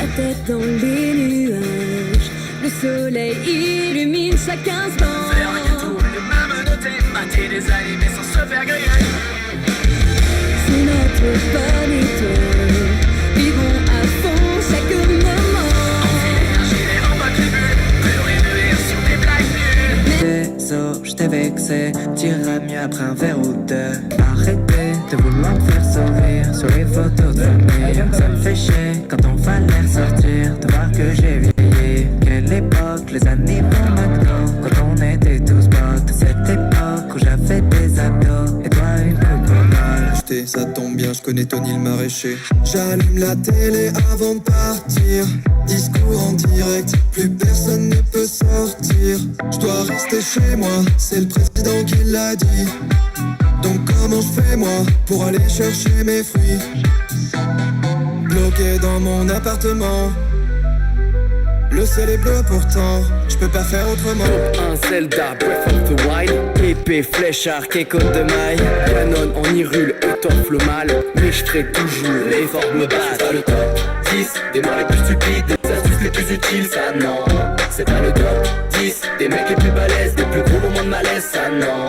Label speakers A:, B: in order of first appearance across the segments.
A: la tête dans les nuages. Le soleil illumine chaque instant.
B: Faire rien tout, le même noter, mater des animés sans se faire griller.
A: C'est notre bonito, vivons à fond chaque moment.
B: Enfiler un gilet en bas qui bulle, pleurer de rire sur des blagues nulles.
C: Désolé, je t'ai vexé, t'iras mieux après un verre ou deux. Arrêtez de vouloir me faire sourire sur les photos de famille. Ça me fait chier quand on fallait ressortir, de voir que j'ai vieilli. Quelle époque, les années vont maintenant, quand on était tous potes. Cette époque où j'avais des ados et toi une coupe au bol.
D: Ça tombe bien, je connais Tony le maraîcher. J'allume la télé avant de partir. Discours en direct, plus personne ne peut sortir. Je dois rester chez moi, c'est le président qui l'a dit. Donc comment je fais moi pour aller chercher mes fruits? Bloqué dans mon appartement, le ciel est bleu pourtant, je peux pas faire autrement.
E: Un Zelda, Breath of the Wild, épée, flèche, arc et côte de maille. Ganon en Hyrule étoffe le mal, mais je ferai toujours l'effort de me battre. C'est pas le top 10 des mots les plus stupides, des astuces les plus utiles, ça non. C'est pas le top 10 des mecs les plus balèzes, des plus gros moments de malaise, ça non.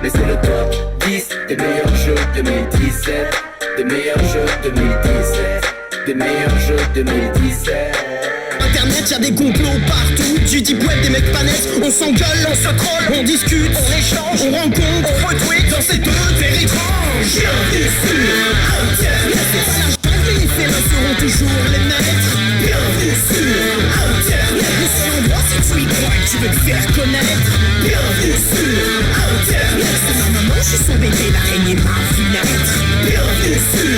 E: Mais c'est le top 10 des meilleurs jeux 2017, des meilleurs jeux 2017, des meilleurs jeux 2017.
F: Internet, y'a des complots partout. Du deep web, des mecs panettes. On s'engueule, on se troll, on discute, on échange, on rencontre, on retweet dans cette terre étrange. Bienvenue sur Internet. C'est pas la jungle, les félins seront toujours les maîtres. Bienvenue sur Internet. Mais si on voit si tu y crois que tu veux te faire connaître. Bienvenue sur Internet. C'est ma maman, je suis son bébé, l'araignée m'a vu naître. Bienvenue sur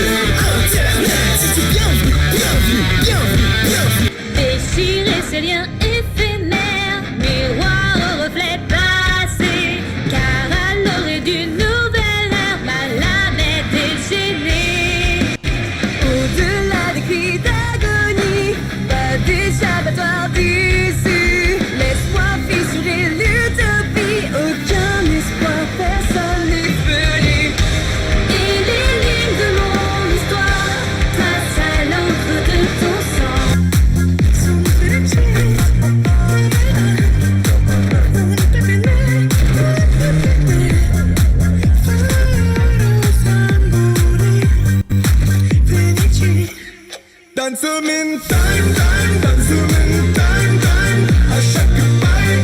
F: Internet. C'est bienvenue, bienvenue, bienvenue, bienvenue.
A: Déchirer ces liens éphémères, miroir au reflet passé. Car à l'orée d'une nouvelle ère, ma lame est déchaînée. Au-delà des cris d'agonie, pas d'échappatoire d'issue. L'espoir fissuré l'utopie, aucun espoir, personne n'est venu. Et les lignes de mon histoire tracent à l'encre de ton sang.
D: Dance in time, dance in time. À chaque bye,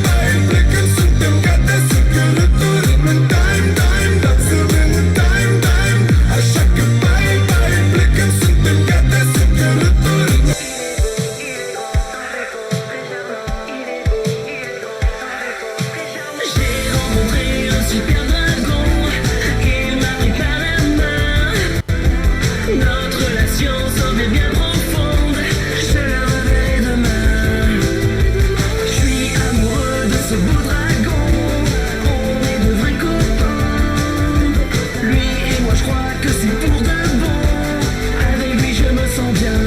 D: blicken sur dem Gattes que le tourisme in time, dance in time. À chaque bye, blicken sur dem Gattes que le tourisme.
F: J'ai rencontré un super dragon, il m'a pris par la main. Notre relation semblait bien profonde, je la reverrai demain. Je suis amoureux de ce beau dragon, on est de vrais copains. Lui et moi je crois que c'est pour de bon, avec lui je me sens bien.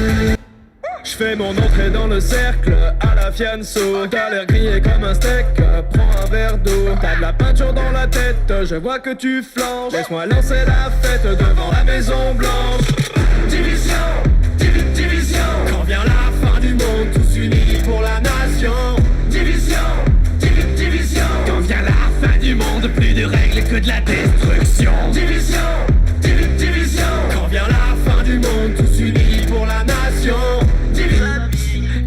E: Je fais mon entrée dans le cercle à la fianso. T'as l'air grillé comme un steak, prends un verre d'eau. T'as de la peinture dans la tête, je vois que tu flanches. Laisse-moi lancer la fête devant la Maison Blanche. Division, division. Quand vient la fin du monde, tous unis pour la nation. Division, division. Quand vient la fin du monde, plus de règles que de la destruction. Division, division. Quand vient la fin du monde, tous unis pour la nation.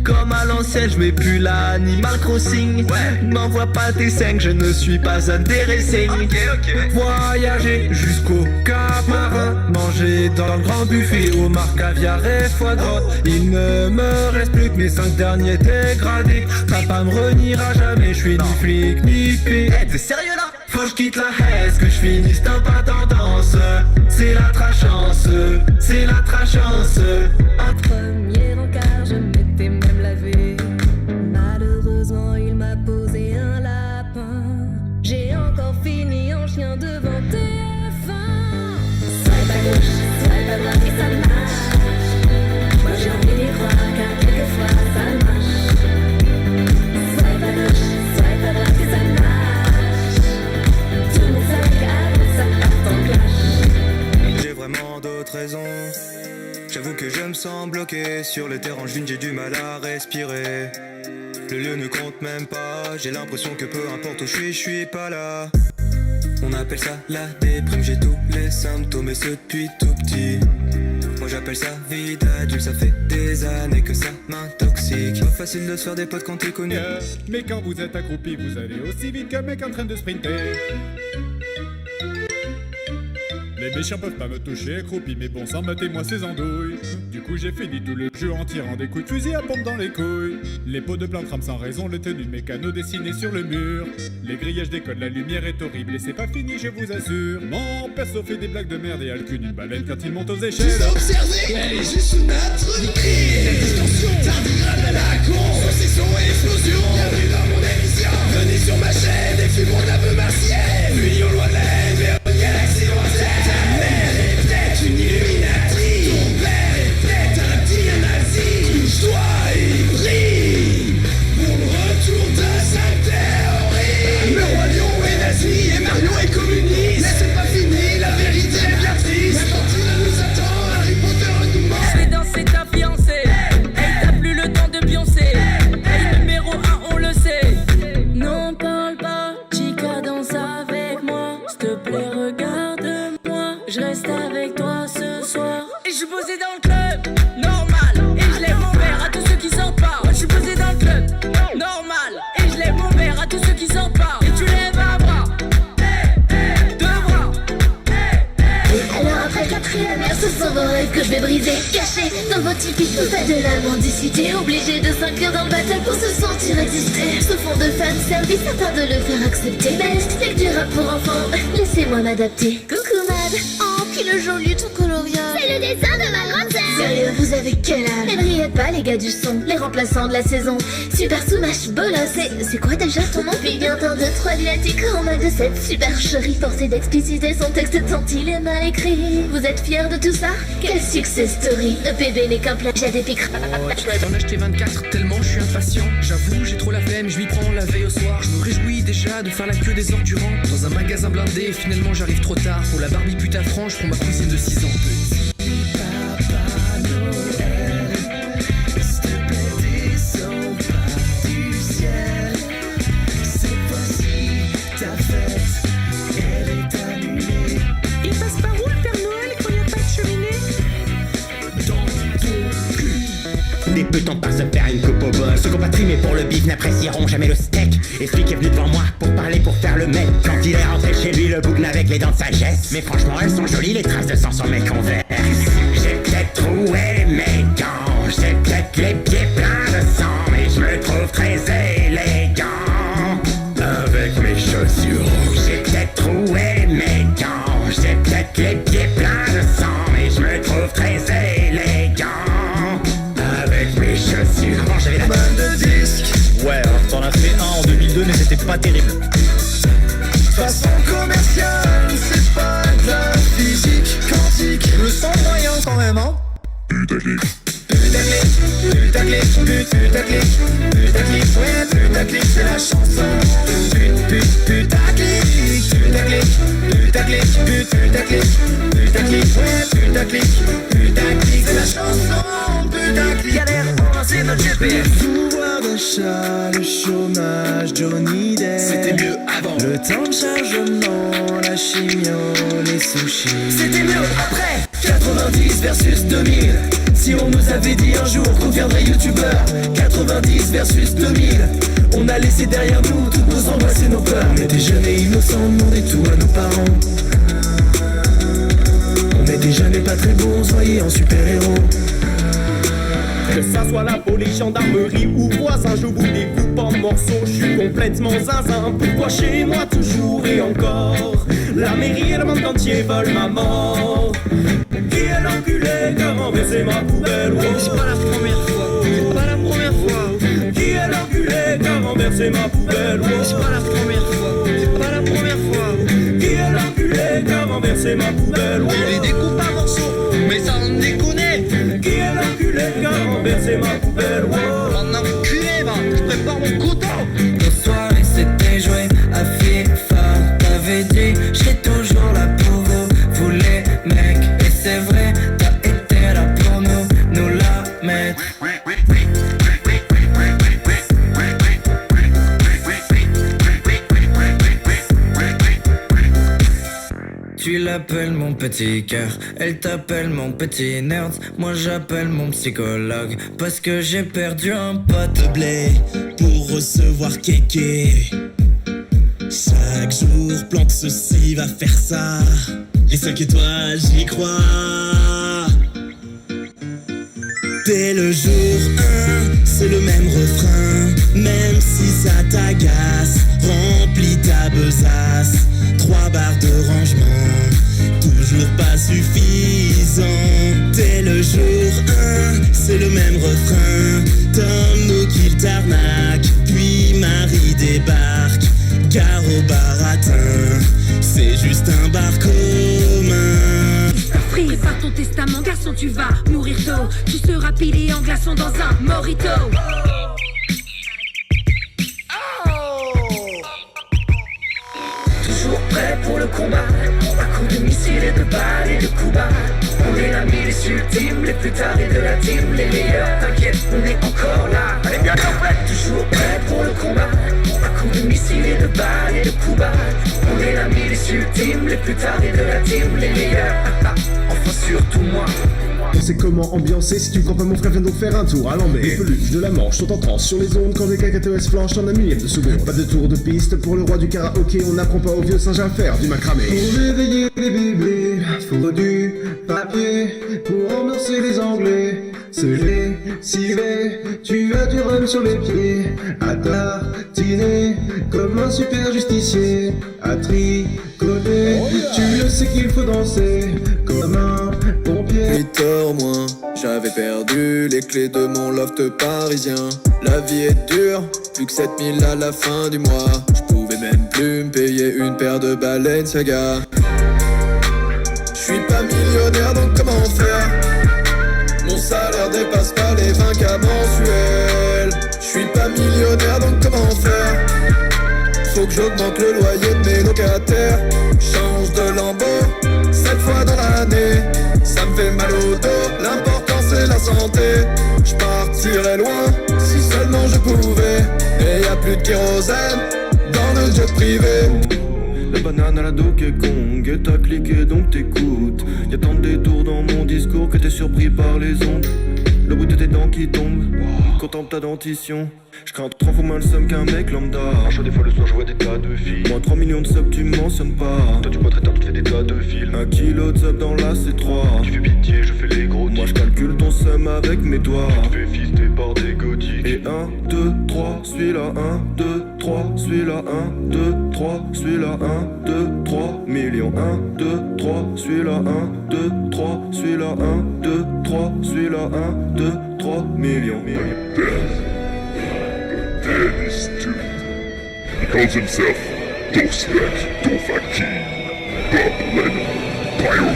E: Comme à l'ancienne, je mets plus l'Animal Crossing. M'envoie pas tes 5, je ne suis pas un déracing. Voyager jusqu'au Cap Marin, manger dans le grand buffet, homard, caviar et foie gras. Il ne me reste plus que mes 5 derniers dégradés. Papa me reniera jamais, je suis ni flic ni fille. T'es sérieux là? Faut que je quitte la haise, que je finisse dans pas tendance. C'est la trachance, c'est la trachance.
A: En premier encart, je m'étais même lavé. Malheureusement, il m'a posé un lapin. J'ai encore fini en chien devant TF1. Swipe à gauche, swipe à droite et ça marche. Moi j'ai envie d'y croire car quelquefois ça marche. Swipe à gauche, swipe à droite et ça marche. Tout le monde s'accade, ça part en clash.
D: J'ai vraiment d'autres raisons. J'avoue que je me sens bloqué
G: Sur le terrain, j'ai du mal à respirer. Le lieu ne compte même pas. J'ai l'impression que peu importe où je suis pas là. On appelle ça la déprime, j'ai tous les symptômes et ce depuis tout petit. Moi j'appelle ça vie d'adulte, ça fait des années que ça m'intoxique. Pas facile de se faire des potes quand t'es connu.
H: Mais quand vous êtes accroupi, vous allez aussi vite qu'un mec en train de sprinter. Les méchants peuvent pas me toucher accroupi, mais bon sang, battez-moi ces andouilles. Du coup j'ai fini tout le jeu en tirant des coups de fusil à pompe dans les couilles. Les pots de plantes rament sans raison, les tenues de mécano dessinées sur le mur. Les grillages décodent, la lumière est horrible et c'est pas fini, je vous assure. Mon perso fait des blagues de merde et a le cul d'une baleine quand il monte aux échelles.
F: Juste observer, elle est juste sous notre nez. La distorsion, tardigrade à la con. Saucisson et explosion, bienvenue dans mon émission. Venez sur ma chaîne et fumons de la peu martienne. Fuyons loin de la haine vers une galaxie lointaine. Ta mère est peut-être une illuminatrice. Ton père est peut-être un petit nazi. Touche-toi et brille pour le retour de sa théorie. Le roi lion est nazi et Mario est communiste. Mais c'est pas fini, la vérité est bien triste. La cantine nous attend, Harry Potter nous ment.
I: Je vais danser ta fiancée. Hey, t'as plus le temps de pioncer. Hey, numéro 1, on le sait. Non, parle pas, chica, danse avec moi. S'il te plaît, regarde-moi. Je reste avec toi ce soir. Et je suis posé dans le club, normal. Et je lève mon verre à tous ceux qui sortent pas. Je suis posé dans le club, normal. Et je lève mon verre à tous ceux qui sortent pas. Et tu lèves un bras, deux bras.
A: Alors après le quatrième, ce sont vos rêves que je vais briser. Cachés dans vos tipis, vous faites de la mendicité. Obligé de s'inclure dans le battle pour se sentir exister. Ce fond de fan service afin de le faire accepter. Mais c'est que du rap pour enfants, laissez-moi m'adapter. Coucou Mad, oh qu'il est joli ton coloriage. C'est le dessin de ma grande sœur. Sérieux, vous avez quel âge? Ne riez pas les gars du son, les remplaçants de la saison. Super Smash Bola, c'est quoi déjà ton nom? Puis bien un 2, 3 lunatique en mal de cette supercherie. Forcé d'expliciter son texte tant il est mal écrit. Vous êtes fiers de tout ça? Quel success story. Le PB n'est qu'un plagiat d'épique.
B: Je vais en acheter 24 tellement je suis impatient. J'avoue j'ai trop la flemme, je m'y prends la veille au soir. Je me réjouis déjà de faire la queue des heures durant dans un magasin blindé. Finalement j'arrive trop tard. Pour la Barbie putain franche, pour ma cousine de 6 ans. Papa Noël, s'il te plaît descends pas du ciel. Cette fois-ci ta fête, elle est annulée.
I: Il passe par où le Père Noël quand il n'y a pas de cheminée?
B: Dans ton cul.
F: Des putains par se faire une coupe au bol. Ceux qui ont pas trimé pour le bif n'apprécieront jamais le steak. Et celui qui est venu devant moi pour parler, pour faire le mec. Quand il est rentré chez lui, le boucle avec les dents de sagesse. Mais franchement, elles sont jolies, les traces de sang sur mes converses. J'ai peut-être troué mes gants, j'ai peut-être les pieds pleins de sang, mais je me trouve très élégant avec mes chaussures. J'ai peut-être troué mes gants, j'ai peut-être les pieds pleins de sang, mais je me trouve très élégant avec mes chaussures. Avant j'avais la bande de disques.
H: Ouais, alors t'en as fait un en 2002, mais c'était pas terrible.
D: Façon commerciale, c'est pas de la physique quantique. Le son moyen quand même, hein. Putaclic, putaclic, putaclic, putaclic, ouais, putaclic, c'est la chanson. Putaclic, putaclic, putaclic, putaclic, putaclic, ouais, putaclic, putaclic, c'est la chanson. Putaclic,
B: Galère, c'est notre GPS.
D: pouvoir d'achat, le chômage, Johnny Depp.
B: C'était mieux avant.
D: Le temps de chargement, la chimio, les sushis.
B: C'était mieux après. 90 versus 2000. Si on nous avait dit un jour qu'on deviendrait youtubeur. 90 versus 2000. On a laissé derrière nous toutes nos angoisses et nos peurs.
D: On était jeunes et innocents, on demandait tout à nos parents. On était jeunes et pas très beaux, on se voyait en super-héros.
E: Que ça soit la police, gendarmerie ou voisin, je vous découpe en morceaux, je suis complètement zinzin. Pourquoi chez moi toujours et encore la mairie et le monde entier veulent ma mort? Qui est l'enculé qui a renversé ma poubelle? Oh,
B: C'est pas la première fois. C'est pas la première fois.
E: qui est l'enculé qui a renversé ma poubelle? Oh,
B: C'est pas la première fois. C'est pas la première fois.
E: qui est l'enculé qui a renversé ma poubelle? Oh,
B: On les découpe en morceaux, mais ça en déconne.
E: qui est l'enculé qui a renversé ma poubelle? Oh,
B: En enculé, va. Je prépare mon couteau.
C: Nos soirées c'était joué à FIFA. T'avais dit j'serais toujours là pour vous les mecs. Et c'est vrai, t'as été là pour nous la mettre. Tu l'appelles mon petit cœur, elle t'appelle mon petit nerd. Moi j'appelle mon psychologue parce que j'ai perdu un pote.
F: Blé pour recevoir kéké. Chaque jour plante ceci, va faire ça. Et 5 étoiles, j'y crois. Dès le jour 1, c'est le même refrain. Même si ça t'agace, remplis ta besace. 3 barres de rangement, toujours pas suffisant. Dès le jour 1, c'est le même refrain. Donne-nous qu'il t'arnaque, puis Marie débarque. Car au baratin, c'est juste un bar commun.
A: Prépare ton testament, garçon, tu vas mourir tôt. Tu seras pilé en glaçon dans un mojito.
B: Toujours prêt pour le combat, à coups de missiles et de balles et de coups bas. On est l'ami, les ultimes, les plus tarés de la team, les meilleurs. T'inquiète, on est encore là. Allez bien complète. Toujours prêt pour le combat, à coups de missiles et de balles et de coups bas. On est l'ami, les ultimes, les plus tarés de la team, les meilleurs. Enfin surtout moi.
E: On sait comment ambiancer, si tu crois pas mon frère viens donc faire un tour à l'embé. Les peluches de la Manche sont en transe sur les ondes quand des cacatoès flanchent en un millième de seconde. Pas de tour de piste pour le roi du karaoké, on n'apprend pas aux vieux singes à faire du macramé. Pour réveiller les bébés, faut du papier pour ambiancer les Anglais. Scellé, ciré, tu as du rhum sur les pieds. À tartiner comme un super justicier. À tricoter, tu le sais qu'il faut danser comme un pompier.
D: 8h moins, j'avais perdu les clés de mon loft parisien. La vie est dure, plus que 7000 à la fin du mois. Je pouvais même plus me payer une paire de Balenciaga. Je suis pas millionnaire donc comment faire? Mon salaire dépasse pas les 20K mensuels. Je suis pas millionnaire donc comment faire? Faut que j'augmente le loyer de mes locataires. Change de lambeau 7 fois dans l'année. Ça me fait mal au dos, l'important c'est la santé. Je partirais loin si seulement je pouvais. Et y a plus de kérosène dans le jet privé.
G: La banane à la Donkey Kong, et t'as cliqué donc t'écoutes. Y'a tant de détours dans mon discours que t'es surpris par les ondes. Le bout de tes dents qui tombe, contemple ta dentition. J'crains 3 fois moins le somme qu'un mec lambda. Des fois le soir je vois des tas de filles. Moins 3 millions de subs tu me mentionnes pas. Toi tu pourrais très tard, tu fais des tas de films. 1 kilo de subs dans la C3. Tu fais pitié, je fais les gros. Moi je calcule ton sum avec mes doigts. Tu te fais fister par des gothiques. Et 1, 2, 3, celui-là 1, 2, 3, celui-là 1, 2, 3, celui-là 1, 2, 3 millions 1, 2, 3, celui-là 1, 2, 3, celui-là 1, 2, 3, celui-là 1, 2, 3 millions.
J: Dennis too. He calls himself Dostek Dofaki, Bob Lennon, Pyro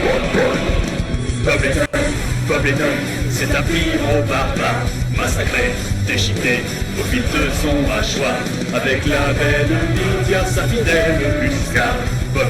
K: Bob Lennon, c'est un pyro-barbare, massacré, déchiqueté, au fil de son hachoir, avec la belle Lydia, sa fidèle Muscat. Bob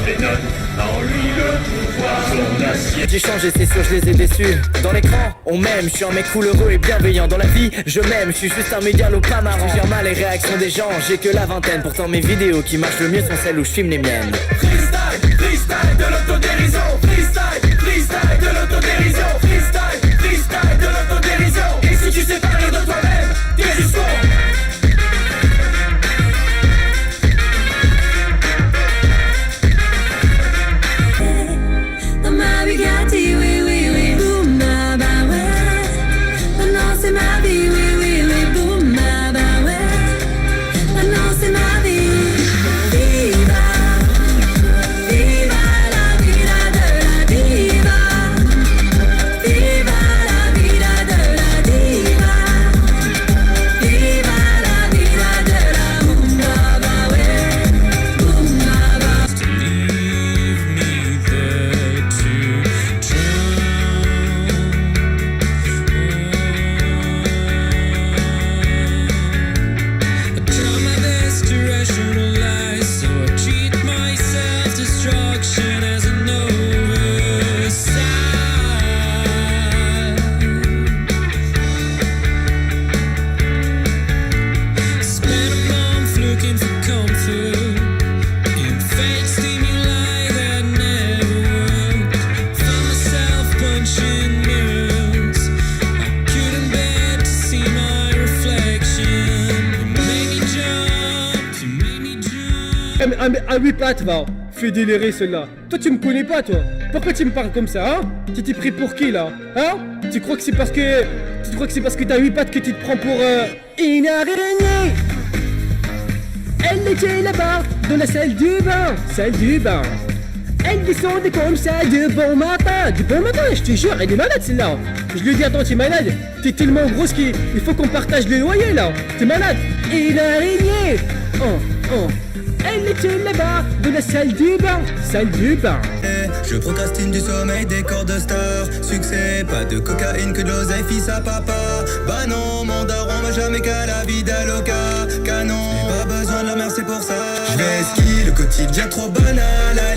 K: Lennon a en lui le pouvoir, son acier.
C: J'ai changé, c'est sûr, je les ai déçus. Dans l'écran, on m'aime, je suis un mec cool, heureux et bienveillant. Dans la vie, je m'aime, je suis juste un mégalo pas marrant. Je gère mal les réactions des gens, j'ai que la vingtaine. Pourtant mes vidéos qui marchent le mieux sont celles où je filme les miennes.
F: Freestyle, freestyle de l'autodérision. Freestyle, freestyle de l'autodérision. Freestyle, freestyle de l'autodérision. Et si tu sais pas rire de toi-même, t'es juste con.
A: Bugatti, oui, oui, oui, boum, bah, bah, ouais. Maintenant c'est ma vie, oui, oui, oui, boum, bah, bah, ouais. Maintenant c'est ma vie. Viva, viva la vida de la diva. Viva la vida de la diva. Viva la vida de la boum, bah, bah, ouais. Boum, bah, bah.
F: Leave me there to drown.
E: un 8 pattes, va. Fais délirer celle-là. Toi, tu me connais pas, toi. Pourquoi tu me parles comme ça, hein? Tu t'es pris pour qui, là? Hein? Tu crois que c'est parce que t'as 8 pattes que tu te prends pour une araignée? Elle était là-bas, dans la salle du bain. Elle descendait comme ça de bon matin, je te jure, elle est malade celle-là. Je lui dis, attends, t'es malade? T'es tellement grosse qu'il faut qu'on partage le loyer là. T'es malade? Et l'araignée, elle était là-bas, dans la salle du bain.
F: Je procrastine du sommeil des corps de star. Succès, pas de cocaïne, que de l'oseille, fils à papa. Bah non, mon daron va jamais qu'à la vie d'Aloca. Canon, j'ai pas besoin de la merci pour ça. Je vais ski, le quotidien trop banal, la.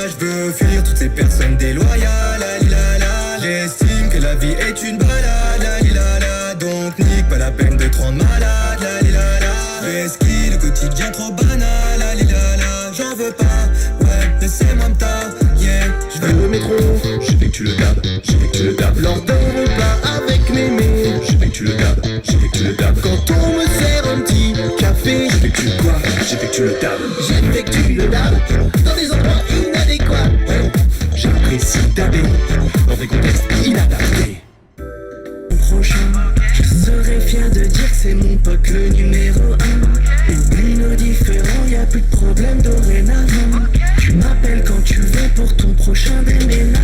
F: Je veux fuir toutes ces personnes déloyales, la. J'estime que la vie est une balade, la. Donc nique pas la peine de te rendre malade, la. Je vais ski, le quotidien trop banal, la. J'en veux pas, ouais, laissez-moi me taire, yeah. Je vais le métro,
K: J'effectue le dab,
F: lors d'un repas avec mémé.
K: J'effectue le dab,
F: Quand on me sert un petit café,
K: J'effectue quoi? J'effectue le dab.
F: j'effectue le dab dans des endroits inadéquats.
K: J'apprécie dabber dans des contextes inadaptés.
F: Prochain, je serais fier de dire que c'est mon pote le numéro 1. Oublie nos différends, y'a plus de problème dorénavant. Tu m'appelles quand tu veux pour ton prochain déménagement.